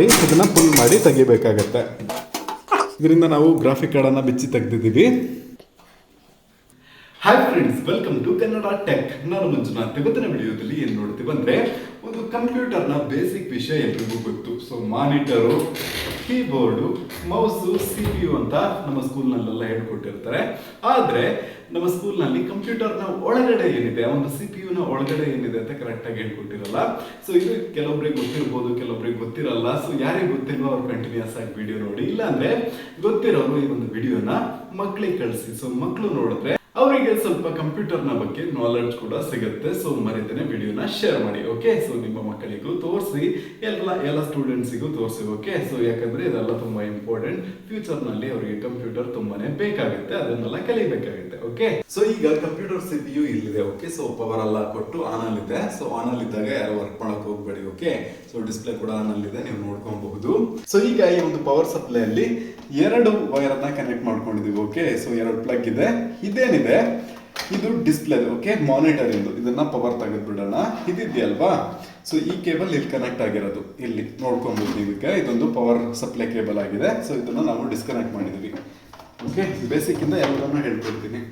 ಇದನ್ನ ಫುಲ್ ಮಾಡಿ ತೆಗಿಬೇಕಾಗತ್ತೆ. ಇದರಿಂದ ನಾವು ಗ್ರಾಫಿಕ್ ಕಾರ್ಡನ್ನು ಬಿಚ್ಚಿ ತೆಗೆದಿದ್ದೀವಿ. Hi friends, welcome to Kannada tech. ನಾನು ಮಂಜುನಾಥ್. ಇವತ್ತಿನ ವಿಡಿಯೋದಲ್ಲಿ ಏನು ನೋಡ್ತೀವಿ ಅಂದರೆ, ಒಂದು ಕಂಪ್ಯೂಟರ್ನ ಬೇಸಿಕ್ ವಿಷಯ ಎಲ್ರಿಗೂ ಗೊತ್ತು. So monitor, keyboard, mouse, CPU ಅಂತ ನಮ್ಮ ಸ್ಕೂಲ್ನಲ್ಲೆಲ್ಲ ಹೇಳ್ಕೊಟ್ಟಿರ್ತಾರೆ. ಆದರೆ ನಮ್ಮ ಸ್ಕೂಲ್ನಲ್ಲಿ ಕಂಪ್ಯೂಟರ್ನ ಒಳಗಡೆ ಏನಿದೆ, ಒಂದು CPU ನ ಒಳಗಡೆ ಏನಿದೆ ಅಂತ ಕರೆಕ್ಟಾಗಿ ಹೇಳ್ಕೊಟ್ಟಿರಲ್ಲ. ಸೊ ಇದು ಕೆಲವೊಬ್ರಿಗೆ ಗೊತ್ತಿರ್ಬೋದು, ಕೆಲವೊಬ್ರಿಗೆ ಗೊತ್ತಿರಲ್ಲ. ಸೊ ಯಾರಿಗೆ ಗೊತ್ತಿಲ್ವೋ ಅವ್ರು ಕಂಟಿನ್ಯೂಸ್ ಆಗಿ ವಿಡಿಯೋ ನೋಡಿ, ಇಲ್ಲಾಂದ್ರೆ ಗೊತ್ತಿರೋರು ಈ ಒಂದು ವಿಡಿಯೋನ ಮಕ್ಕಳಿಗೆ ಕಳಿಸಿ. ಸೊ ಮಕ್ಕಳು ನೋಡಿದ್ರೆ ಅವರಿಗೆ ಸ್ವಲ್ಪ ಕಂಪ್ಯೂಟರ್ನ ಬಗ್ಗೆ ನಾಲೆಡ್ಜ್ ಕೂಡ ಸಿಗುತ್ತೆ. ಸೊ ಮರಿತೇನೆ ವಿಡಿಯೋನ ಶೇರ್ ಮಾಡಿ. ಓಕೆ, ಸೊ ನಿಮ್ಮ ಮಕ್ಕಳಿಗೂ ತೋರಿಸಿ, ಎಲ್ಲ ಸ್ಟೂಡೆಂಟ್ಸಿಗೂ ತೋರಿಸಿ. ಓಕೆ, ಸೊ ಯಾಕಂದ್ರೆ ಇದೆಲ್ಲ ತುಂಬಾ ಇಂಪಾರ್ಟೆಂಟ್. ಫ್ಯೂಚರ್ನಲ್ಲಿ ಅವರಿಗೆ ಕಂಪ್ಯೂಟರ್ ತುಂಬಾನೇ ಬೇಕಾಗುತ್ತೆ, ಅದನ್ನೆಲ್ಲ ಕಲಿಬೇಕಾಗುತ್ತೆ. ಓಕೆ, ಸೊ ಈಗ ಕಂಪ್ಯೂಟರ್ CPU ಇಲ್ಲಿದೆ. ಓಕೆ, ಸೊ ಪವರ್ ಎಲ್ಲ ಕೊಟ್ಟು ಆನ್ ಅಲ್ಲಿದೆ. ಸೊ ಆನ್ ಅಲ್ಲಿದ್ದಾಗ ಯಾರು ವರ್ಕ್ ಮಾಡಕ್ ಹೋಗ್ಬೇಡಿ. ಓಕೆ, ಸೊ ಡಿಸ್ಪ್ಲೇ ಕೂಡ ಆನ್ ಅಲ್ಲಿದೆ, ನೀವು ನೋಡ್ಕೊಬಹುದು. ಸೊ ಈಗ ಈ ಒಂದು ಪವರ್ ಸಪ್ಲೈ ಅಲ್ಲಿ ಎರಡು ವೈರ್ ಅನ್ನ ಕನೆಕ್ಟ್ ಮಾಡ್ಕೊಂಡಿದೀವಿ. ಓಕೆ, ಸೊ ಎರಡು ಪ್ಲಗ್ ಇದೆ. ಇದೇನಿದೆ, ಇದು ಡಿಸ್ಪ್ಲೇ. ಓಕೆ, ಮಾನಿಟರ್ ಇಂದು ಇದನ್ನ ಪವರ್ ತೆಗೆದ್ಬಿಡೋಣ. ಇದಿದೆಯಲ್ವಾ, ಸೊ ಈ ಕೇಬಲ್ ಇಲ್ಲಿ ಕನೆಕ್ಟ್ ಆಗಿರೋದು, ಇಲ್ಲಿ ನೋಡ್ಕೊಬಹುದು ನೀವು. ಇದೊಂದು ಪವರ್ ಸಪ್ಲೈ ಕೇಬಲ್ ಆಗಿದೆ. ಸೊ ಇದನ್ನ ನಾವು ಡಿಸ್ಕನೆಕ್ಟ್ ಮಾಡಿದೀವಿ. ಓಕೆ, ಬೇಸಿಕ್ ಇಂದ ಎಲ್ಲವನ್ನೂ ಹೇಳ್ಕೊಡ್ತೀನಿ.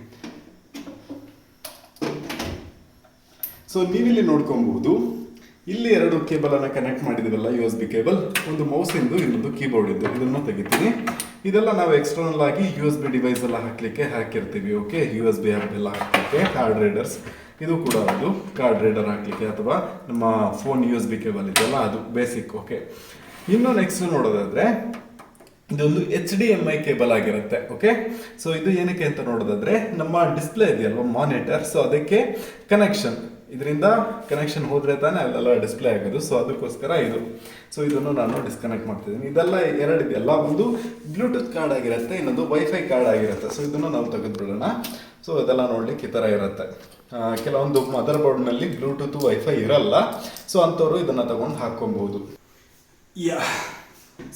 ಸೊ ನೀವಿಲ್ಲಿ ನೋಡ್ಕೊಬಹುದು, ಇಲ್ಲಿ ಎರಡು ಕೇಬಲ್ ಅನ್ನ ಕನೆಕ್ಟ್ ಮಾಡಿದಿವಲ್ಲ, USB ಕೇಬಲ್. ಒಂದು ಮೌಸ್ ಇಂದು, ಇನ್ನೊಂದು ಕೀಬೋರ್ಡ್ ಇಂದು. ಇದನ್ನ ತೆಗಿತೀನಿ. ಇದೆಲ್ಲ ನಾವು ಎಕ್ಸ್ಟರ್ನಲ್ ಆಗಿ USB ಡಿವೈಸ್ ಎಲ್ಲ ಹಾಕಿರ್ತೀವಿ. ಓಕೆ, USB ಆ್ಯಪ್ ಎಲ್ಲ ಹಾಕ್ಲಿಕ್ಕೆ, ಕಾರ್ಡ್ ರೀಡರ್ಸ್. ಇದು ಕೂಡ ಅದು ಕಾರ್ಡ್ ರೀಡರ್ ಹಾಕ್ಲಿಕ್ಕೆ, ಅಥವಾ ನಮ್ಮ ಫೋನ್ USB ಕೇಬಲ್ ಇದೆಯಲ್ಲ, ಅದು ಬೇಸಿಕ್. ಓಕೆ, ಇನ್ನು ನೆಕ್ಸ್ಟ್ ನೋಡೋದಾದ್ರೆ ಇದೊಂದು HDMI ಕೇಬಲ್ ಆಗಿರುತ್ತೆ. ಓಕೆ, ಸೊ ಇದು ಏನಕ್ಕೆ ಅಂತ ನೋಡೋದಾದ್ರೆ, ನಮ್ಮ ಡಿಸ್ಪ್ಲೇ ಇದೆಯಲ್ವಾ, ಮಾನಿಟರ್, ಸೊ ಅದಕ್ಕೆ ಕನೆಕ್ಷನ್, ಇದರಿಂದ ಕನೆಕ್ಷನ್ ಹೋದ್ರೆ ತಾನೇ ಅಲ್ಲೆಲ್ಲ ಡಿಸ್ಪ್ಲೇ ಆಗೋದು. ಸೊ ಅದಕ್ಕೋಸ್ಕರ ಇದು. ಸೊ ಇದನ್ನು ನಾನು ಡಿಸ್ಕನೆಕ್ಟ್ ಮಾಡ್ತಿದ್ದೀನಿ. ಇದೆಲ್ಲ ಎರಡಿದೆಯಲ್ಲ, ಒಂದು ಬ್ಲೂಟೂತ್ ಕಾರ್ಡ್ ಆಗಿರುತ್ತೆ, ಇನ್ನೊಂದು ವೈಫೈ ಕಾರ್ಡ್ ಆಗಿರುತ್ತೆ. ಸೊ ಇದನ್ನು ನಾವು ತೆಗೆದುಬಿಡೋಣ. ಸೊ ಇದೆಲ್ಲ ನೋಡ್ಲಿಕ್ಕೆ ಈ ಥರ ಇರುತ್ತೆ. ಕೆಲವೊಂದು ಮದರ್ ಬೋರ್ಡ್ನಲ್ಲಿ ಬ್ಲೂಟೂತ್ ವೈಫೈ ಇರಲ್ಲ. ಸೊ ಅಂಥವ್ರು ಇದನ್ನು ತಗೊಂಡು ಹಾಕ್ಕೊಬಹುದು.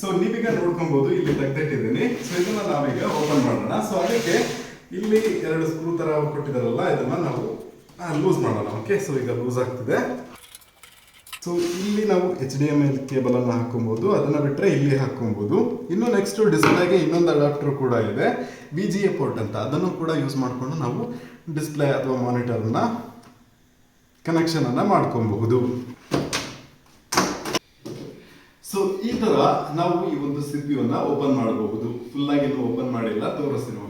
ಸೊ ನೀವೀಗ ನೋಡ್ಕೊಬಹುದು, ಇಲ್ಲಿ ತೆಗೆದಿಟ್ಟಿದ್ದೀನಿ. ಸೊ ಇದನ್ನ ನಾವೀಗ ಓಪನ್ ಮಾಡೋಣ. ಸೊ ಅದಕ್ಕೆ ಇಲ್ಲಿ ಎರಡು ಸ್ಕ್ರೂ ತರ ಕೊಟ್ಟಿದಾರಲ್ಲ, ಇದನ್ನ ನಾವು ಲೂಸ್ ಮಾಡೋಣ. ಓಕೆ, ಸೊ ಈಗ ಲೂಸ್ ಆಗ್ತಿದೆ. ಸೊ ಇಲ್ಲಿ ನಾವು HDMI ಕೇಬಲ್ ಅನ್ನು ಹಾಕೊಬಹುದು, ಅದನ್ನ ಬಿಟ್ಟರೆ ಇಲ್ಲಿ ಹಾಕೊಬಹುದು. ಇನ್ನು ನೆಕ್ಸ್ಟ್ ಡಿಸ್ಪ್ಲೇಗೆ ಇನ್ನೊಂದು ಅಡಾಪ್ಟರ್ ಕೂಡ ಇದೆ, VGA ಪೋರ್ಟ್ ಅಂತ. ಅದನ್ನು ಕೂಡ ಯೂಸ್ ಮಾಡಿಕೊಂಡು ನಾವು ಡಿಸ್ಪ್ಲೇ ಅಥವಾ ಮಾನಿಟರ್ನ ಕನೆಕ್ಷನ್ ಅನ್ನ ಮಾಡ್ಕೊಬಹುದು. ಸೊ ಈ ತರ ನಾವು ಈ ಒಂದು CPU ಅನ್ನ ಓಪನ್ ಮಾಡಬಹುದು. ಫುಲ್ ಆಗಿ ಓಪನ್ ಮಾಡಿಲ್ಲ, ತೋರಿಸ್ತೀನಿ.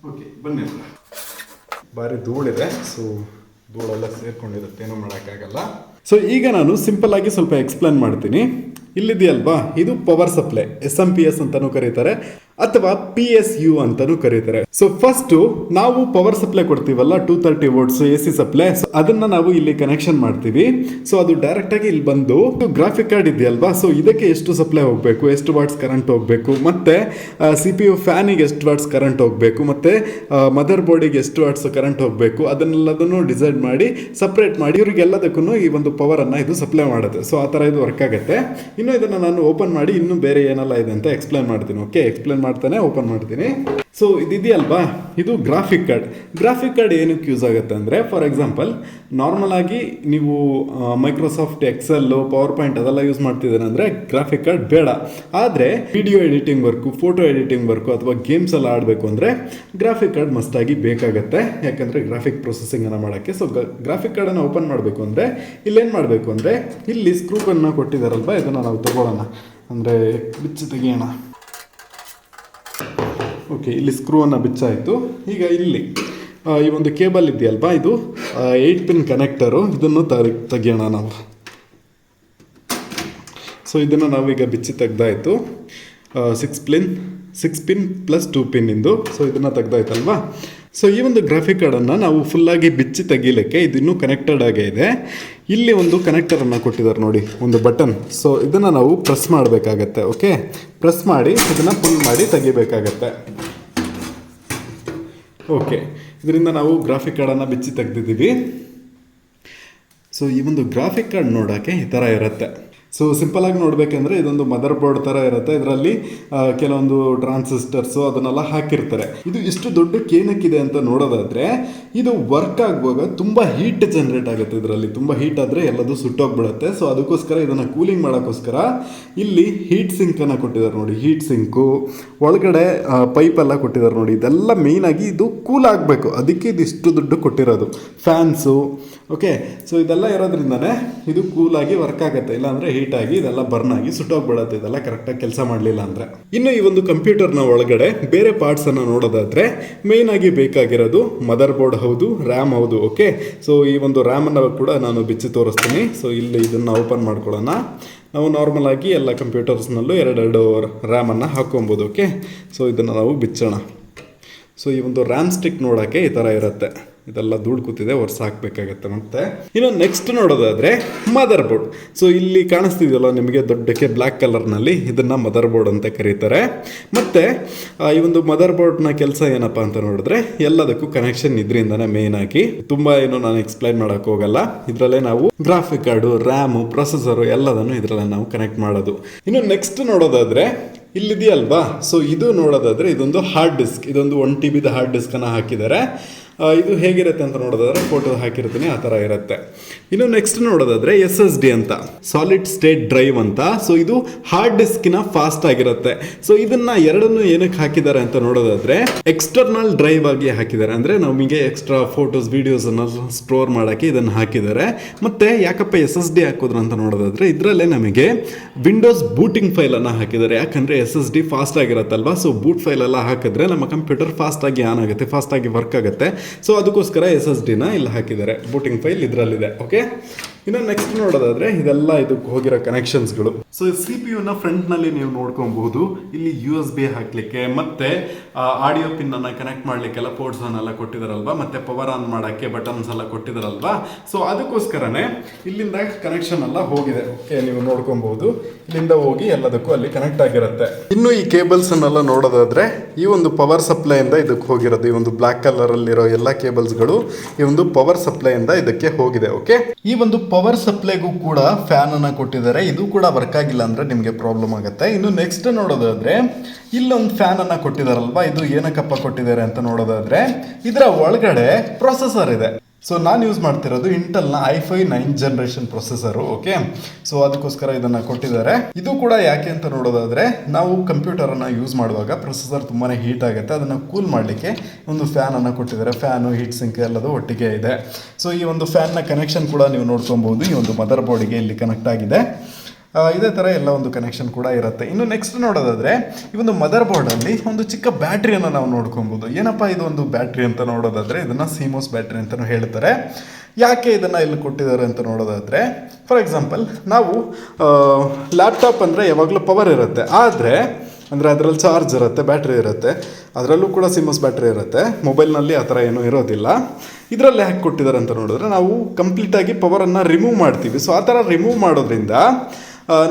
ಓಕೆ, ಬನ್ನಿ. ಬಾರಿ ಧೂಳಿದೆ, ಸೊ ಧೂಳೆಲ್ಲ ಸೇರ್ಕೊಂಡಿರುತ್ತೆ, ಏನೂ ಮಾಡೋಕ್ಕಾಗಲ್ಲ. ಸೊ ಈಗ ನಾನು ಸಿಂಪಲ್ ಆಗಿ ಸ್ವಲ್ಪ ಎಕ್ಸ್ಪ್ಲೇನ್ ಮಾಡ್ತೀನಿ. ಇಲ್ಲಿದೆಯಲ್ವಾ, ಇದು ಪವರ್ ಸಪ್ಲೈ, SMP ಅಂತಾನೂ ಕರೀತಾರೆ, ಅಥವಾ PSU ಅಂತಾನೂ ಕರೀತಾರೆ. ಸೊ ಫಸ್ಟ್ ನಾವು ಪವರ್ ಸಪ್ಲೈ ಕೊಡ್ತೀವಲ್ಲ, 230 ವೋಲ್ಟ್ಸ್ AC ಸಪ್ಲೈ, ಅದನ್ನ ನಾವು ಇಲ್ಲಿ ಕನೆಕ್ಷನ್ ಮಾಡ್ತೀವಿ. ಸೊ ಅದು ಡೈರೆಕ್ಟ್ ಆಗಿ ಇಲ್ಲಿ ಬಂದು ಗ್ರಾಫಿಕ್ ಕಾರ್ಡ್ ಇದೆಯಲ್ವಾ, ಸೊ ಇದಕ್ಕೆ ಎಷ್ಟು ಸಪ್ಲೈ ಹೋಗಬೇಕು, ಎಷ್ಟು ವಾಟ್ಸ್ ಕರೆಂಟ್ ಹೋಗಬೇಕು, ಮತ್ತೆ CPU ಫ್ಯಾನಿಗೆ ಎಷ್ಟು ವಾಟ್ಸ್ ಕರೆಂಟ್ ಹೋಗಬೇಕು, ಮತ್ತೆ ಮದರ್ ಬೋರ್ಡಿಗೆ ಎಷ್ಟು ವಾಟ್ಸ್ ಕರೆಂಟ್ ಹೋಗಬೇಕು, ಅದನ್ನೆಲ್ಲದನ್ನು ಡಿಸೈಡ್ ಮಾಡಿ ಸಪ್ರೇಟ್ ಮಾಡಿ ಇವರಿಗೆಲ್ಲದಕ್ಕೂ ಈ ಒಂದು ಪವರ್ ಅನ್ನ ಇದು ಸಪ್ಲೈ ಮಾಡುತ್ತೆ. ಸೊ ಆ ತರ ಇದು ವರ್ಕ್ ಆಗುತ್ತೆ. ಇನ್ನು ಇದನ್ನ ನಾನು ಓಪನ್ ಮಾಡಿ ಇನ್ನೂ ಬೇರೆ ಏನೆಲ್ಲ ಇದೆ ಅಂತ ಎಕ್ಸ್ಪ್ಲೇನ್ ಮಾಡ್ತೀನಿ. ಓಕೆ, ಎಕ್ಸ್ಪ್ಲೇನ್ ಮಾಡ್ತಾನೆ ಓಪನ್ ಮಾಡ್ತೀನಿ. ಸೊ ಇದೆಯಲ್ವಾ, ಇದು ಗ್ರಾಫಿಕ್ ಕಾರ್ಡ್. ಗ್ರಾಫಿಕ್ ಕಾರ್ಡ್ ಏನಕ್ಕೆ ಯೂಸ್ ಆಗುತ್ತೆ ಅಂದರೆ, ಫಾರ್ ಎಕ್ಸಾಂಪಲ್ ನಾರ್ಮಲ್ ಆಗಿ ನೀವು ಮೈಕ್ರೋಸಾಫ್ಟ್ ಎಕ್ಸೆಲ್, ಪವರ್ ಪಾಯಿಂಟ್ ಅದೆಲ್ಲ ಯೂಸ್ ಮಾಡ್ತಿದ್ದೇನೆ ಅಂದರೆ ಗ್ರಾಫಿಕ್ ಕಾರ್ಡ್ ಬೇಡ. ಆದರೆ video editing work, photo editing work ಅಥವಾ ಗೇಮ್ಸ್ ಎಲ್ಲ ಆಡಬೇಕು ಅಂದರೆ ಗ್ರಾಫಿಕ್ ಕಾರ್ಡ್ ಮಸ್ಟ್ ಆಗಿ ಬೇಕಾಗತ್ತೆ. ಯಾಕಂದರೆ ಗ್ರಾಫಿಕ್ ಪ್ರೊಸೆಸಿಂಗ್ ಅನ್ನು ಮಾಡೋಕ್ಕೆ. ಸೊ ಗ್ರಾಫಿಕ್ ಕಾರ್ಡನ್ನು ಓಪನ್ ಮಾಡಬೇಕು ಅಂದರೆ ಇಲ್ಲೇನು ಮಾಡಬೇಕು ಅಂದರೆ, ಇಲ್ಲಿ ಸ್ಕ್ರೂವನ್ನು ಕೊಟ್ಟಿದ್ದಾರಲ್ವ, ಇದನ್ನು ನಾವು ತಗೊಳ್ಳೋಣ, ಅಂದರೆ ಬಿಚ್ಚಿ ತೆಗಿಯೋಣ. ಓಕೆ, ಇಲ್ಲಿ ಸ್ಕ್ರೂವನ್ನು ಬಿಚ್ಚಾಯಿತು. ಈಗ ಇಲ್ಲಿ ಈ ಒಂದು ಕೇಬಲ್ ಇದೆಯಲ್ವಾ, ಇದು 8 ಪಿನ್ ಕನೆಕ್ಟರು, ಇದನ್ನು ತೆಗಿಯೋಣ ನಾವು. ಸೊ ಇದನ್ನು ನಾವೀಗ ಬಿಚ್ಚಿ ತೆಗ್ದಾಯಿತು. 6 ಪಿನ್ ಪ್ಲಸ್ 2 ಪಿನ್ ಇಂದು. ಸೊ ಇದನ್ನು ತೆಗ್ದಾಯ್ತಲ್ವಾ. ಸೊ ಈ ಒಂದು ಗ್ರಾಫಿಕ್ ಕಾರ್ಡನ್ನು ನಾವು ಫುಲ್ಲಾಗಿ ಬಿಚ್ಚಿ ತೆಗೀಲಿಕ್ಕೆ ಇದು ಇನ್ನೂ ಕನೆಕ್ಟೆಡ್ ಆಗೇ ಇದೆ. ಇಲ್ಲಿ ಒಂದು ಕನೆಕ್ಟರನ್ನು ಕೊಟ್ಟಿದ್ದಾರೆ ನೋಡಿ, ಒಂದು ಬಟನ್. ಸೊ ಇದನ್ನು ನಾವು ಪ್ರೆಸ್ ಮಾಡಬೇಕಾಗತ್ತೆ. ಓಕೆ, ಪ್ರೆಸ್ ಮಾಡಿ ಇದನ್ನು ಫುಲ್ ಮಾಡಿ ತೆಗಿಬೇಕಾಗತ್ತೆ. ಓಕೆ, ಇದರಿಂದ ನಾವು ಗ್ರಾಫಿಕ್ ಕಾರ್ಡನ್ನು ಬಿಚ್ಚಿ ತೆಗೆದಿದ್ದೀವಿ. ಸೊ ಈ ಒಂದು ಗ್ರಾಫಿಕ್ ಕಾರ್ಡ್ ನೋಡೋಕ್ಕೆ ಈ ಥರ ಇರುತ್ತೆ. ಸೊ ಸಿಂಪಲ್ ಆಗಿ ನೋಡ್ಬೇಕಂದ್ರೆ ಇದೊಂದು ಮದರ್ ಬೋರ್ಡ್ ತರ ಇರುತ್ತೆ. ಇದರಲ್ಲಿ ಕೆಲವೊಂದು ಟ್ರಾನ್ಸಿಸ್ಟರ್ಸ್ ಅದನ್ನೆಲ್ಲ ಹಾಕಿರ್ತಾರೆ. ಇದು ಇಷ್ಟು ದೊಡ್ಡ ಏನಕ್ಕಿದೆ ಅಂತ ನೋಡೋದಾದ್ರೆ, ಇದು ವರ್ಕ್ ಆಗುವಾಗ ತುಂಬಾ ಹೀಟ್ ಜನರೇಟ್ ಆಗುತ್ತೆ. ಇದರಲ್ಲಿ ತುಂಬಾ ಹೀಟ್ ಆದ್ರೆ ಎಲ್ಲದು ಸುಟ್ಟೋಗ್ಬಿಡುತ್ತೆ. ಸೊ ಅದಕ್ಕೋಸ್ಕರ ಇದನ್ನ ಕೂಲಿಂಗ್ ಮಾಡೋಕ್ಕೋಸ್ಕರ ಇಲ್ಲಿ ಹೀಟ್ ಸಿಂಕ್ ಅನ್ನ ಕೊಟ್ಟಿದ್ದಾರೆ ನೋಡಿ. ಹೀಟ್ ಸಿಂಕು ಒಳಗಡೆ ಪೈಪ್ ಎಲ್ಲ ಕೊಟ್ಟಿದ್ದಾರೆ ನೋಡಿ. ಇದೆಲ್ಲ ಮೇನ್ ಆಗಿ ಇದು ಕೂಲ್ ಆಗಬೇಕು, ಅದಕ್ಕೆ ಇದು ಇಷ್ಟು ದುಡ್ಡು ಕೊಟ್ಟಿರೋದು. Fans, okay. ಸೊ ಇದೆಲ್ಲ ಇರೋದ್ರಿಂದನೇ ಇದು ಕೂಲಾಗಿ ವರ್ಕ್ ಆಗುತ್ತೆ. ಇಲ್ಲಾಂದ್ರೆ ಹೀಟ್ ಆಗಿ ಇದೆಲ್ಲ ಬರ್ನ್ ಆಗಿ ಸುಟ್ಟೋಗ್ಬಿಡುತ್ತೆ, ಇದೆಲ್ಲ ಕರೆಕ್ಟಾಗಿ ಕೆಲಸ ಮಾಡಲಿಲ್ಲ ಅಂದ್ರೆ. ಇನ್ನು ಈ ಒಂದು ಕಂಪ್ಯೂಟರ್ನ ಒಳಗಡೆ ಬೇರೆ ಪಾರ್ಟ್ಸ್ ಅನ್ನ ನೋಡೋದಾದ್ರೆ ಮೇನ್ ಆಗಿ ಬೇಕಾಗಿರೋದು ಮದರ್ ಬೋರ್ಡ್ ಹೌದು, ರ್ಯಾಮ್ ಹೌದು. ಓಕೆ, ಸೊ ಈ ಒಂದು ರ್ಯಾಮ್ ಅನ್ನ ಕೂಡ ನಾನು ಬಿಚ್ಚಿ ತೋರಿಸ್ತೀನಿ. ಸೊ ಇಲ್ಲಿ ಇದನ್ನ ಓಪನ್ ಮಾಡ್ಕೊಳ್ಳೋಣ. ನಾವು ನಾರ್ಮಲ್ ಆಗಿ ಎಲ್ಲ ಕಂಪ್ಯೂಟರ್ಸ್ನಲ್ಲೂ ಎರಡೆರಡು ರ್ಯಾಮನ್ನು ಹಾಕೊಬೋದು. ಓಕೆ, ಸೊ ಇದನ್ನು ನಾವು ಬಿಚ್ಚೋಣ. ಸೊ ಈ ಒಂದು ರ್ಯಾಮ್ ಸ್ಟಿಕ್ ನೋಡೋಕ್ಕೆ ಈ ಥರ ಇರುತ್ತೆ. ಇದೆಲ್ಲ ಧೂಳು ಕೂತಿದೆ, ಒರ್ಸ್ ಹಾಕಬೇಕಾಗತ್ತೆ. ಮತ್ತೆ ಇನ್ನು ನೆಕ್ಸ್ಟ್ ನೋಡೋದಾದ್ರೆ ಮದರ್ ಬೋರ್ಡ್. ಸೊ ಇಲ್ಲಿ ಕಾಣಿಸ್ತಿದೆಯಲ್ಲ ನಿಮಗೆ ದೊಡ್ಡಕ್ಕೆ ಬ್ಲ್ಯಾಕ್ ಕಲರ್ನಲ್ಲಿ, ಇದನ್ನ ಮದರ್ ಬೋರ್ಡ್ ಅಂತ ಕರೀತಾರೆ. ಮತ್ತೆ ಈ ಒಂದು ಮದರ್ ಬೋರ್ಡ್ನ ಕೆಲಸ ಏನಪ್ಪಾ ಅಂತ ನೋಡಿದ್ರೆ ಎಲ್ಲದಕ್ಕೂ ಕನೆಕ್ಷನ್ ಇದರಿಂದನೇ ಮೇನ್ ಆಗಿ. ತುಂಬಾ ಏನು ನಾನು ಎಕ್ಸ್ಪ್ಲೈನ್ ಮಾಡಕ್ ಹೋಗಲ್ಲ. ಇದರಲ್ಲೇ ನಾವು ಗ್ರಾಫಿಕ್ ಕಾರ್ಡು, ರ್ಯಾಮು, ಪ್ರೊಸೆಸರ್ ಎಲ್ಲದನ್ನು ಇದರಲ್ಲೇ ನಾವು ಕನೆಕ್ಟ್ ಮಾಡೋದು. ಇನ್ನು ನೆಕ್ಸ್ಟ್ ನೋಡೋದಾದ್ರೆ ಇಲ್ಲಿದೆಯಲ್ವಾ, ಸೊ ಇದು ನೋಡೋದಾದ್ರೆ ಇದೊಂದು ಹಾರ್ಡ್ ಡಿಸ್ಕ್. ಇದೊಂದು 1 TB ಹಾರ್ಡ್ ಡಿಸ್ಕ್ ಅನ್ನ ಹಾಕಿದ್ದಾರೆ. ಇದು ಹೇಗಿರುತ್ತೆ ಅಂತ ನೋಡೋದಾದ್ರೆ ಫೋಟೋ ಹಾಕಿರ್ತೀನಿ, ಆ ಥರ ಇರುತ್ತೆ. ಇನ್ನು ನೆಕ್ಸ್ಟ್ ನೋಡೋದಾದ್ರೆ SSD ಅಂತ, ಸಾಲಿಡ್ ಸ್ಟೇಟ್ ಡ್ರೈವ್ ಅಂತ. ಸೊ ಇದು ಹಾರ್ಡ್ ಡಿಸ್ಕಿನ ಫಾಸ್ಟ್ ಆಗಿರುತ್ತೆ. ಸೊ ಇದನ್ನ ಎರಡನ್ನು ಏನಕ್ಕೆ ಹಾಕಿದ್ದಾರೆ ಅಂತ ನೋಡೋದಾದ್ರೆ ಎಕ್ಸ್ಟರ್ನಲ್ ಡ್ರೈವ್ ಆಗಿ ಹಾಕಿದ್ದಾರೆ. ಅಂದ್ರೆ ನಮಗೆ ಎಕ್ಸ್ಟ್ರಾ ಫೋಟೋಸ್, ವಿಡಿಯೋಸ್ ಅನ್ನ ಸ್ಟೋರ್ ಮಾಡೋಕ್ಕೆ ಇದನ್ನು ಹಾಕಿದ್ದಾರೆ. ಮತ್ತೆ ಯಾಕಪ್ಪ SSD ಹಾಕೋದ್ರು ಅಂತ ನೋಡೋದಾದ್ರೆ ಇದರಲ್ಲೇ ನಮಗೆ ವಿಂಡೋಸ್ ಬೂಟಿಂಗ್ ಫೈಲ್ ಅನ್ನ ಹಾಕಿದ್ದಾರೆ. ಯಾಕಂದ್ರೆ SSD ಫಾಸ್ಟ್ ಆಗಿರುತ್ತಲ್ವಾ, ಸೊ ಬೂಟ್ ಫೈಲ್ ಎಲ್ಲ ಹಾಕಿದ್ರೆ ನಮ್ಮ ಕಂಪ್ಯೂಟರ್ ಫಾಸ್ಟ್ ಆಗಿ ಆನ್ ಆಗುತ್ತೆ, ಫಾಸ್ಟ್ ಆಗಿ ವರ್ಕ್ ಆಗುತ್ತೆ. ಸೊ ಅದಕ್ಕೋಸ್ಕರ SSD ನ ಇಲ್ಲಿ ಹಾಕಿದ್ದಾರೆ. ಬೂಟಿಂಗ್ ಫೈಲ್ ಇದರಲ್ಲಿದೆ. ಓಕೆ, ಇನ್ನು ನೆಕ್ಸ್ಟ್ ನೋಡೋದಾದ್ರೆ ಇದೆಲ್ಲ ಇದಕ್ಕೆ ಹೋಗಿರೋ ಕನೆಕ್ಷನ್ಸ್ಗಳು. ಸೊ CPU ನ ಫ್ರಂಟ್ ನಲ್ಲಿ ನೀವು ನೋಡ್ಕೊಬಹುದು. ಇಲ್ಲಿ USB ಹಾಕ್ಲಿಕ್ಕೆ ಮತ್ತೆ ಆಡಿಯೋ ಪಿನ್ ಅನ್ನ ಕನೆಕ್ಟ್ ಮಾಡ್ಲಿಕ್ಕೆಲ್ಲ ಪೋರ್ಟ್ಸ್ ಅನ್ನೆಲ್ಲ ಕೊಟ್ಟಿದಾರಲ್ವಾ, ಮತ್ತೆ ಪವರ್ ಆನ್ ಮಾಡಕ್ಕೆ ಬಟನ್ಸ್ ಎಲ್ಲ ಕೊಟ್ಟಿದಾರಲ್ವಾ. ಸೊ ಅದಕ್ಕೋಸ್ಕರನೇ ಇಲ್ಲಿಂದ ಕನೆಕ್ಷನ್ ಎಲ್ಲ ಹೋಗಿದೆ. ಓಕೆ, ನೀವು ನೋಡ್ಕೊಬಹುದು. ಇಲ್ಲಿಂದ ಹೋಗಿ ಎಲ್ಲದಕ್ಕೂ ಅಲ್ಲಿ ಕನೆಕ್ಟ್ ಆಗಿರುತ್ತೆ. ಇನ್ನು ಈ ಕೇಬಲ್ಸ್ ಅನ್ನೆಲ್ಲ ನೋಡೋದಾದ್ರೆ ಈ ಒಂದು ಪವರ್ ಸಪ್ಲೈ ಇಂದ ಇದಕ್ಕೆ ಹೋಗಿರೋದು. ಈ ಒಂದು ಬ್ಲಾಕ್ ಕಲರ್ ಅಲ್ಲಿರೋ ಎಲ್ಲ ಕೇಬಲ್ಸ್ಗಳು ಈ ಒಂದು ಪವರ್ ಸಪ್ಲೈ ಇಂದ ಇದಕ್ಕೆ ಹೋಗಿದೆ. ಓಕೆ, ಈ ಒಂದು ಪವರ್ ಸಪ್ಲೈಗೂ ಕೂಡ ಫ್ಯಾನ್ ಅನ್ನ ಕೊಟ್ಟಿದ್ದಾರೆ. ಇದು ಕೂಡ ವರ್ಕ್ ಆಗಿಲ್ಲ ಅಂದ್ರೆ ನಿಮಗೆ ಪ್ರಾಬ್ಲಮ್ ಆಗುತ್ತೆ. ಇನ್ನು ನೆಕ್ಸ್ಟ್ ನೋಡೋದಾದ್ರೆ ಇಲ್ಲೊಂದು ಫ್ಯಾನ್ ಅನ್ನ ಕೊಟ್ಟಿದಾರಲ್ವಾ, ಇದು ಏನಕ್ಕಪ್ಪ ಕೊಟ್ಟಿದ್ದಾರೆ ಅಂತ ನೋಡೋದಾದ್ರೆ ಇದರ ಒಳಗಡೆ ಪ್ರೊಸೆಸರ್ ಇದೆ. ಸೊ ನಾನು ಯೂಸ್ ಮಾಡ್ತಿರೋದು ಇಂಟೆಲ್ನ i5 9th generation processor. Okay, so ಅದಕ್ಕೋಸ್ಕರ ಇದನ್ನ ಕೊಟ್ಟಿದ್ದಾರೆ. ಇದು ಕೂಡ ಯಾಕೆ ಅಂತ ನೋಡೋದಾದ್ರೆ ನಾವು ಕಂಪ್ಯೂಟರ್ ಅನ್ನ ಯೂಸ್ ಮಾಡುವಾಗ ಪ್ರೊಸೆಸರ್ ತುಂಬಾನೇ ಹೀಟ್ ಆಗುತ್ತೆ, ಅದನ್ನ ಕೂಲ್ ಮಾಡಲಿಕ್ಕೆ ಒಂದು ಫ್ಯಾನ್ ಅನ್ನ ಕೊಟ್ಟಿದ್ದಾರೆ. ಫ್ಯಾನು, ಹೀಟ್ ಸಿಂಕ್ ಎಲ್ಲದೂ ಒಟ್ಟಿಗೆ ಇದೆ. ಸೊ ಈ ಒಂದು ಫ್ಯಾನ್ನ ಕನೆಕ್ಷನ್ ಕೂಡ ನೀವು ನೋಡ್ಕೊಬಹುದು. ಈ ಒಂದು ಮದರ್ ಬೋರ್ಡಿಗೆ ಇಲ್ಲಿ ಕನೆಕ್ಟ್ ಆಗಿದೆ. ಇದೇ ಥರ ಎಲ್ಲ ಒಂದು ಕನೆಕ್ಷನ್ ಕೂಡ ಇರುತ್ತೆ. ಇನ್ನು ನೆಕ್ಸ್ಟ್ ನೋಡೋದಾದ್ರೆ ಈ ಒಂದು ಮದರ್ ಬೋರ್ಡಲ್ಲಿ ಒಂದು ಚಿಕ್ಕ ಬ್ಯಾಟ್ರಿಯನ್ನು ನಾವು ನೋಡ್ಕೊಬೋದು. ಏನಪ್ಪ ಇದು ಒಂದು ಬ್ಯಾಟ್ರಿ ಅಂತ ನೋಡೋದಾದ್ರೆ ಇದನ್ನು CMOS ಬ್ಯಾಟ್ರಿ ಅಂತಲೂ ಹೇಳ್ತಾರೆ. ಯಾಕೆ ಇದನ್ನು ಇಲ್ಲಿ ಕೊಟ್ಟಿದ್ದಾರೆ ಅಂತ ನೋಡೋದಾದರೆ, ಫಾರ್ ಎಕ್ಸಾಂಪಲ್ ನಾವು ಲ್ಯಾಪ್ಟಾಪ್ ಅಂದರೆ ಯಾವಾಗಲೂ ಪವರ್ ಇರುತ್ತೆ, ಆದರೆ ಅದರಲ್ಲಿ ಚಾರ್ಜ್ ಇರುತ್ತೆ, ಬ್ಯಾಟ್ರಿ ಇರುತ್ತೆ. ಅದರಲ್ಲೂ ಕೂಡ CMOS ಬ್ಯಾಟ್ರಿ ಇರುತ್ತೆ. ಮೊಬೈಲ್ನಲ್ಲಿ ಆ ಥರ ಏನೂ ಇರೋದಿಲ್ಲ. ಇದರಲ್ಲಿ ಯಾಕೆ ಕೊಟ್ಟಿದ್ದಾರೆ ಅಂತ ನೋಡಿದ್ರೆ ನಾವು ಕಂಪ್ಲೀಟಾಗಿ ಪವರನ್ನು ರಿಮೂವ್ ಮಾಡ್ತೀವಿ. ಸೊ ಆ ಥರ ರಿಮೂವ್ ಮಾಡೋದ್ರಿಂದ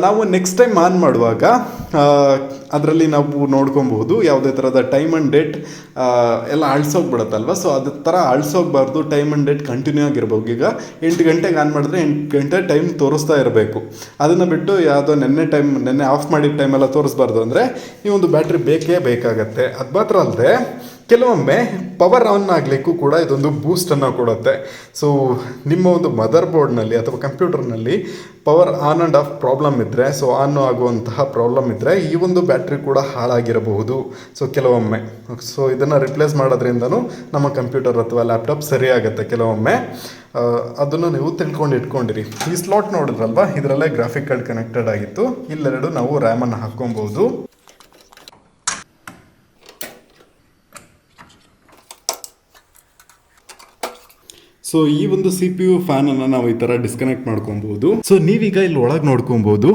ನಾವು ನೆಕ್ಸ್ಟ್ ಟೈಮ್ ಆನ್ ಮಾಡುವಾಗ ಅದರಲ್ಲಿ ನಾವು ನೋಡ್ಕೊಬಹುದು ಯಾವುದೇ ಥರದ ಟೈಮ್ ಆ್ಯಂಡ್ ಡೇಟ್ ಎಲ್ಲ ಅಳಿಸೋಗ್ಬಿಡುತ್ತಲ್ವ. ಸೊ ಅದ್ರ ಥರ ಅಳಿಸೋಗ್ಬಾರ್ದು, ಟೈಮ್ ಆ್ಯಂಡ್ ಡೇಟ್ ಕಂಟಿನ್ಯೂ ಆಗಿರ್ಬೇಕು. ಈಗ 8 ಗಂಟೆಗೆ ಆನ್ ಮಾಡಿದ್ರೆ 8 ಗಂಟೆ ಟೈಮ್ ತೋರಿಸ್ತಾ ಇರಬೇಕು. ಅದನ್ನು ಬಿಟ್ಟು ಯಾವುದೋ ನೆನ್ನೆ ಆಫ್ ಮಾಡಿದ ಟೈಮೆಲ್ಲ ತೋರಿಸ್ಬಾರ್ದು. ಅಂದರೆ ಈ ಒಂದು ಬ್ಯಾಟ್ರಿ ಬೇಕೇ ಬೇಕಾಗತ್ತೆ. ಅದು ಮಾತ್ರ ಅಲ್ಲದೆ ಕೆಲವೊಮ್ಮೆ ಪವರ್ ಆನ್ ಆಗಲಿಕ್ಕೂ ಕೂಡ ಇದೊಂದು ಬೂಸ್ಟನ್ನು ಕೊಡುತ್ತೆ. ಸೊ ನಿಮ್ಮ ಒಂದು ಮದರ್ ಬೋರ್ಡ್ನಲ್ಲಿ ಅಥವಾ ಕಂಪ್ಯೂಟರ್ನಲ್ಲಿ power on and of problem ಇದ್ದರೆ, ಸೊ ಆನ್ ಆಗುವಂತಹ ಪ್ರಾಬ್ಲಮ್ ಇದ್ದರೆ ಈ ಒಂದು ಬ್ಯಾಟ್ರಿ ಕೂಡ ಹಾಳಾಗಿರಬಹುದು. ಸೊ ಕೆಲವೊಮ್ಮೆ ಸೊ ಇದನ್ನು ರಿಪ್ಲೇಸ್ ಮಾಡೋದ್ರಿಂದನೂ ನಮ್ಮ ಕಂಪ್ಯೂಟರ್ ಅಥವಾ ಲ್ಯಾಪ್ಟಾಪ್ ಸರಿಯಾಗುತ್ತೆ ಕೆಲವೊಮ್ಮೆ. ಅದನ್ನು ನೀವು ತಿಳ್ಕೊಂಡು ಇಟ್ಕೊಂಡಿರಿ. ಈ ಸ್ಲಾಟ್ ನೋಡಿದ್ರಲ್ವಾ, ಇದರಲ್ಲೇ ಗ್ರಾಫಿಕ್ ಕಾರ್ಡ್ ಕನೆಕ್ಟೆಡ್ ಆಗಿತ್ತು. ಇಲ್ಲೆರಡು ನಾವು ರ್ಯಾಮನ್ನು ಹಾಕ್ಕೊಬೋದು. ಸೊ ಈ ಒಂದು CPU ಫ್ಯಾನ್ ಅನ್ನ ನಾವು ಈ ತರ ಡಿಸ್ಕನೆಕ್ಟ್ ಮಾಡ್ಕೊಬಹುದು. ಸೊ ನೀವೀಗ ಇಲ್ಲಿ ಒಳಗೆ ನೋಡ್ಕೊಬಹುದು,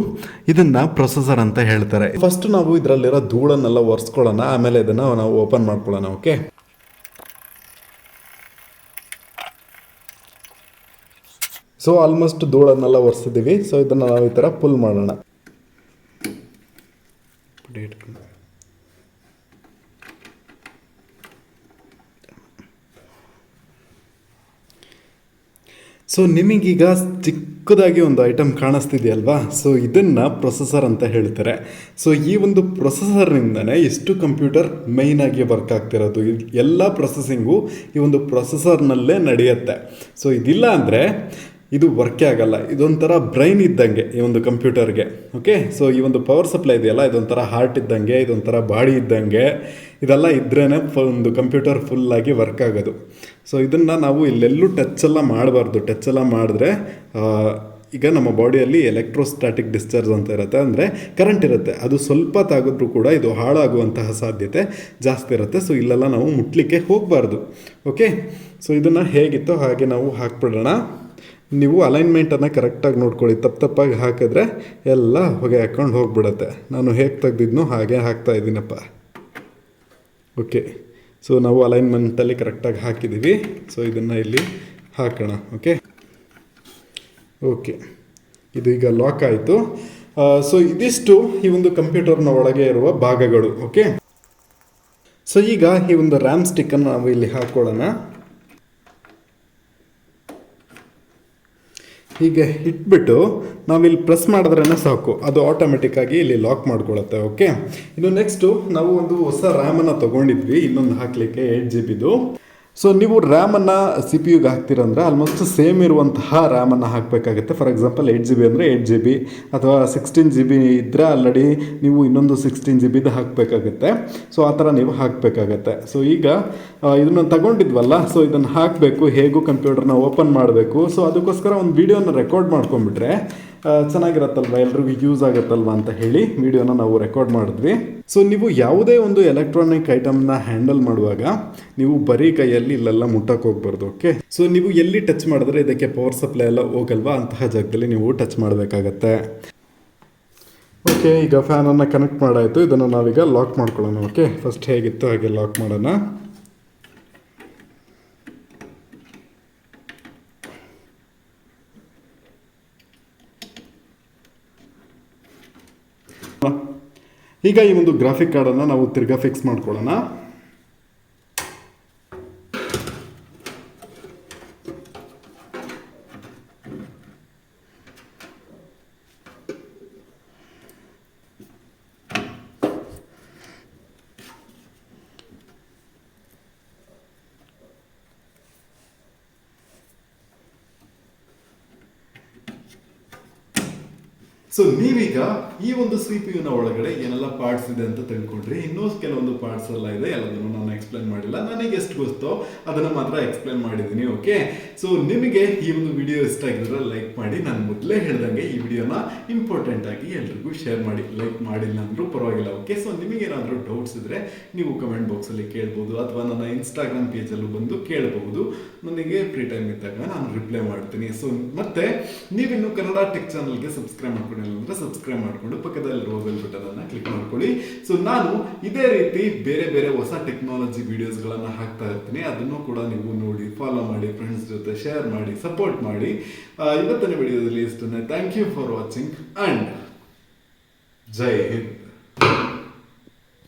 ಇದನ್ನ ಪ್ರೊಸೆಸರ್ ಅಂತ ಹೇಳ್ತಾರೆ. ಫಸ್ಟ್ ನಾವು ಇದರಲ್ಲಿರೋ ಧೂಳನ್ನೆಲ್ಲ ಒರೆಸ್ಕೊಳ್ಳೋಣ, ಆಮೇಲೆ ಇದನ್ನ ನಾವು ಓಪನ್ ಮಾಡ್ಕೊಳ್ಳೋಣ. ಓಕೆ, ಸೊ ಆಲ್ಮೋಸ್ಟ್ ಧೂಳನ್ನೆಲ್ಲ ಒರೆಸಿದೀವಿ. ಸೊ ಇದನ್ನ ನಾವು ಈ ತರ ಪುಲ್ ಮಾಡೋಣ. ಸೊ ನಿಮಗೀಗ ಚಿಕ್ಕದಾಗಿ ಒಂದು ಐಟಮ್ ಕಾಣಿಸ್ತಿದೆಯಲ್ವಾ, ಸೊ ಇದನ್ನು ಪ್ರೊಸೆಸರ್ ಅಂತ ಹೇಳ್ತಾರೆ. ಸೊ ಈ ಒಂದು ಪ್ರೊಸೆಸರ್ನಿಂದನೇ ಎಷ್ಟು ಕಂಪ್ಯೂಟರ್ ಮೇಯ್ನಾಗಿ ವರ್ಕ್ ಆಗ್ತಿರೋದು. ಎಲ್ಲ ಪ್ರೊಸೆಸಿಂಗು ಈ ಒಂದು ಪ್ರೊಸೆಸರ್ನಲ್ಲೇ ನಡೆಯುತ್ತೆ. ಸೊ ಇದಿಲ್ಲ ಅಂದರೆ ಇದು ವರ್ಕೇ ಆಗಲ್ಲ. ಇದೊಂಥರ ಬ್ರೈನ್ ಇದ್ದಂಗೆ ಈ ಒಂದು ಕಂಪ್ಯೂಟರ್ಗೆ. ಓಕೆ, ಸೊ ಈ ಒಂದು ಪವರ್ ಸಪ್ಲೈ ಇದೆಯಲ್ಲ, ಇದೊಂಥರ ಹಾರ್ಟ್ ಇದ್ದಂಗೆ, ಇದೊಂಥರ ಬಾಡಿ ಇದ್ದಂಗೆ. ಇದೆಲ್ಲ ಇದ್ರೇ ಒಂದು ಕಂಪ್ಯೂಟರ್ ಫುಲ್ಲಾಗಿ ವರ್ಕ್ ಆಗೋದು. ಸೊ ಇದನ್ನು ನಾವು ಇಲ್ಲೆಲ್ಲೂ ಟಚ್ಚೆಲ್ಲ ಮಾಡಬಾರ್ದು. ಟಚ್ಚೆಲ್ಲ ಮಾಡಿದ್ರೆ ಈಗ ನಮ್ಮ ಬಾಡಿಯಲ್ಲಿ ಎಲೆಕ್ಟ್ರೋಸ್ಟ್ಯಾಟಿಕ್ ಡಿಸ್ಚಾರ್ಜ್ ಅಂತ ಇರುತ್ತೆ, ಅಂದರೆ ಕರೆಂಟ್ ಇರುತ್ತೆ. ಅದು ಸ್ವಲ್ಪ ತಾಗಿದ್ರೂ ಕೂಡ ಇದು ಹಾಳಾಗುವಂತಹ ಸಾಧ್ಯತೆ ಜಾಸ್ತಿ ಇರುತ್ತೆ. ಸೊ ಇಲ್ಲೆಲ್ಲ ನಾವು ಮುಟ್ಲಿಕ್ಕೆ ಹೋಗಬಾರ್ದು. ಓಕೆ, ಸೊ ಇದನ್ನು ಹೇಗಿತ್ತೋ ಹಾಗೆ ನಾವು ಹಾಕ್ಬಿಡೋಣ. ನೀವು ಅಲೈನ್ಮೆಂಟನ್ನು ಕರೆಕ್ಟಾಗಿ ನೋಡ್ಕೊಳ್ಳಿ. ತಪ್ಪಾಗಿ ಹಾಕಿದ್ರೆ ಎಲ್ಲ ಹೊಗೆ ಹಾಕ್ಕೊಂಡು ಹೋಗ್ಬಿಡುತ್ತೆ. ನಾನು ಹೇಗೆ ತೆಗ್ದಿದ್ನೋ ಹಾಗೆ ಹಾಕ್ತಾ ಇದ್ದೀನಪ್ಪ. ಓಕೆ, ಸೊ ನಾವು ಅಲೈನ್ಮೆಂಟಲ್ಲಿ ಕರೆಕ್ಟಾಗಿ ಹಾಕಿದ್ದೀವಿ. ಸೊ ಇದನ್ನು ಇಲ್ಲಿ ಹಾಕೋಣ. ಓಕೆ, ಇದು ಈಗ ಲಾಕ್ ಆಯಿತು. ಸೊ ಇದಿಷ್ಟು ಈ ಒಂದು ಕಂಪ್ಯೂಟರ್ನ ಒಳಗೆ ಇರುವ ಭಾಗಗಳು. ಓಕೆ, ಸೊ ಈಗ ಈ ಒಂದು ರ್ಯಾಮ್ ಸ್ಟಿಕ್ಕನ್ನು ನಾವು ಇಲ್ಲಿ ಹಾಕ್ಕೊಳ್ಳೋಣ. ಹೀಗೆ ಇಟ್ಬಿಟ್ಟು ನಾವಿಲ್ಲಿ ಪ್ರೆಸ್ ಮಾಡಿದ್ರೇ ಸಾಕು, ಅದು ಆಟೋಮೆಟಿಕ್ಕಾಗಿ ಇಲ್ಲಿ ಲಾಕ್ ಮಾಡ್ಕೊಳ್ಳುತ್ತೆ. ಓಕೆ, ಇನ್ನು ನೆಕ್ಸ್ಟು ನಾವು ಒಂದು ಹೊಸ ರ್ಯಾಮನ್ನು ತೊಗೊಂಡಿದ್ವಿ ಇನ್ನೊಂದು ಹಾಕಲಿಕ್ಕೆ 8 GB. ಸೊ ನೀವು ರ್ಯಾಮನ್ನು CPU ಹಾಕ್ತೀರಂದರೆ ಆಲ್ಮೋಸ್ಟ್ ಸೇಮ್ ಇರುವಂತಹ ರ್ಯಾಮನ್ನು ಹಾಕಬೇಕಾಗುತ್ತೆ. ಫಾರ್ ಎಕ್ಸಾಂಪಲ್ 8 GB ಅಂದರೆ 8 GB, ಅಥವಾ 16 GB ಇದ್ದರೆ ಆಲ್ರೆಡಿ ನೀವು ಇನ್ನೊಂದು 16 GB ಹಾಕಬೇಕಾಗುತ್ತೆ. ಸೊ ಆ ಥರ ನೀವು ಹಾಕಬೇಕಾಗತ್ತೆ. ಸೊ ಈಗ ಇದನ್ನು ತಗೊಂಡಿದ್ವಲ್ಲ, ಸೊ ಇದನ್ನು ಹಾಕಬೇಕು, ಹೇಗೂ ಕಂಪ್ಯೂಟರ್ನ ಓಪನ್ ಮಾಡಬೇಕು. ಸೊ ಅದಕ್ಕೋಸ್ಕರ ಒಂದು ವೀಡಿಯೋನ ರೆಕಾರ್ಡ್ ಮಾಡ್ಕೊಂಡ್ಬಿಟ್ರೆ ಚೆನ್ನಾಗಿರತ್ತಲ್ವ, ಎಲ್ರಿಗೂ ಯೂಸ್ ಆಗುತ್ತಲ್ವ ಅಂತ ಹೇಳಿ ವಿಡಿಯೋನ ನಾವು ರೆಕಾರ್ಡ್ ಮಾಡಿದ್ವಿ. ಸೊ ನೀವು ಯಾವುದೇ ಒಂದು ಎಲೆಕ್ಟ್ರಾನಿಕ್ ಐಟಮ್ನ ಹ್ಯಾಂಡಲ್ ಮಾಡುವಾಗ ನೀವು ಬರೀ ಕೈಯಲ್ಲಿ ಇಲ್ಲೆಲ್ಲ ಮುಟ್ಟಕ್ಕೆ ಹೋಗ್ಬಾರ್ದು. ಓಕೆ, ಸೊ ನೀವು ಎಲ್ಲಿ ಟಚ್ ಮಾಡಿದ್ರೆ ಇದಕ್ಕೆ ಪವರ್ ಸಪ್ಲೈ ಎಲ್ಲ ಹೋಗಲ್ವಾ ಅಂತಹ ಜಾಗದಲ್ಲಿ ನೀವು ಟಚ್ ಮಾಡಬೇಕಾಗತ್ತೆ. ಓಕೆ, ಈಗ ಫ್ಯಾನನ್ನು ಕನೆಕ್ಟ್ ಮಾಡಾಯಿತು. ಇದನ್ನು ನಾವೀಗ ಲಾಕ್ ಮಾಡ್ಕೊಳ್ಳೋಣ. ಓಕೆ, ಫಸ್ಟ್ ಹೇಗಿತ್ತು ಹಾಗೆ ಲಾಕ್ ಮಾಡೋಣ. ಈಗ ಈ ಒಂದು ಗ್ರಾಫಿಕ್ ಕಾರ್ಡನ್ನು ನಾವು ತಿರ್ಗಾ ಫಿಕ್ಸ್ ಮಾಡ್ಕೊಳ್ಳೋಣ. ಸೊ ನೀವೀಗ ಈ ಒಂದು CPU ನ ಒಳಗಡೆ ಏನೆಲ್ಲ ಪಾರ್ಟ್ಸ್ ಇದೆ ಅಂತ ತಿಳ್ಕೊಂಡ್ರಿ. ಇನ್ನೂ ಕೆಲವೊಂದು ಪಾರ್ಟ್ಸ್ ಎಲ್ಲ ಇದೆ, ಎಲ್ಲದನ್ನು ನಾನು ಎಕ್ಸ್ಪ್ಲೇನ್ ಮಾಡಿಲ್ಲ. ನನಗೆ ಎಷ್ಟು ಗೊತ್ತೋ ಅದನ್ನು ಮಾತ್ರ ಎಕ್ಸ್ಪ್ಲೇನ್ ಮಾಡಿದ್ದೀನಿ. ಓಕೆ, ಸೊ ನಿಮಗೆ ಈ ಒಂದು ವಿಡಿಯೋ ಇಷ್ಟ ಆಗಿದ್ರೆ ಲೈಕ್ ಮಾಡಿ. ನಾನು ಮೊದಲೇ ಹೇಳ್ದಂಗೆ ಈ ವಿಡಿಯೋನ ಇಂಪಾರ್ಟೆಂಟ್ ಆಗಿ ಎಲ್ರಿಗೂ ಶೇರ್ ಮಾಡಿ. ಲೈಕ್ ಮಾಡಿಲ್ಲ ಅಂದರೂ ಪರವಾಗಿಲ್ಲ. ಓಕೆ, ಸೊ ನಿಮಗೇನಾದರೂ ಡೌಟ್ಸ್ ಇದ್ದರೆ ನೀವು ಕಮೆಂಟ್ ಬಾಕ್ಸಲ್ಲಿ ಕೇಳ್ಬೋದು, ಅಥವಾ ನನ್ನ ಇನ್ಸ್ಟಾಗ್ರಾಮ್ ಪೇಜಲ್ಲೂ ಬಂದು ಕೇಳಬಹುದು. ನನಗೆ ಫ್ರೀ ಟೈಮ್ ಇದ್ದಾಗ ನಾನು ರಿಪ್ಲೈ ಮಾಡ್ತೀನಿ. ಸೊ ಮತ್ತೆ ನೀವಿನ್ನು ಕನ್ನಡ ಟೆಕ್ ಚಾನಲ್ಗೆ ಸಬ್ಸ್ಕ್ರೈಬ್ ಮಾಡ್ಕೊಂಡಿಲ್ಲ ಅಂದರೆ ಸಬ್ಸ್ಕ್ರೈಬ್ ಮಾಡಿಕೊಂಡು ಪಕ್ಕದಲ್ಲಿರುವ ಬೆಲ್ ಬಟನ್ ಅನ್ನು ಕ್ಲಿಕ್ ಮಾಡ್ಕೊಳ್ಳಿ. ಸೊ ನಾನು ಇದೇ ರೀತಿ ಬೇರೆ ಬೇರೆ ಹೊಸ ಟೆಕ್ನಾಲಜಿ ವಿಡಿಯೋಸ್ಗಳನ್ನು ಹಾಕ್ತಾ ಇರ್ತೀನಿ. ಅದನ್ನು ಕೂಡ ನೀವು ನೋಡಿ, ಫಾಲೋ ಮಾಡಿ, ಫ್ರೆಂಡ್ಸ್ ಜೊತೆ ಶೇರ್ ಮಾಡಿ, ಸಪೋರ್ಟ್ ಮಾಡಿ. ಇವತ್ತಿನ ವಿಡಿಯೋದಲ್ಲಿ ಇಷ್ಟನ್ನೇ. Thank you for watching and Jai Hind.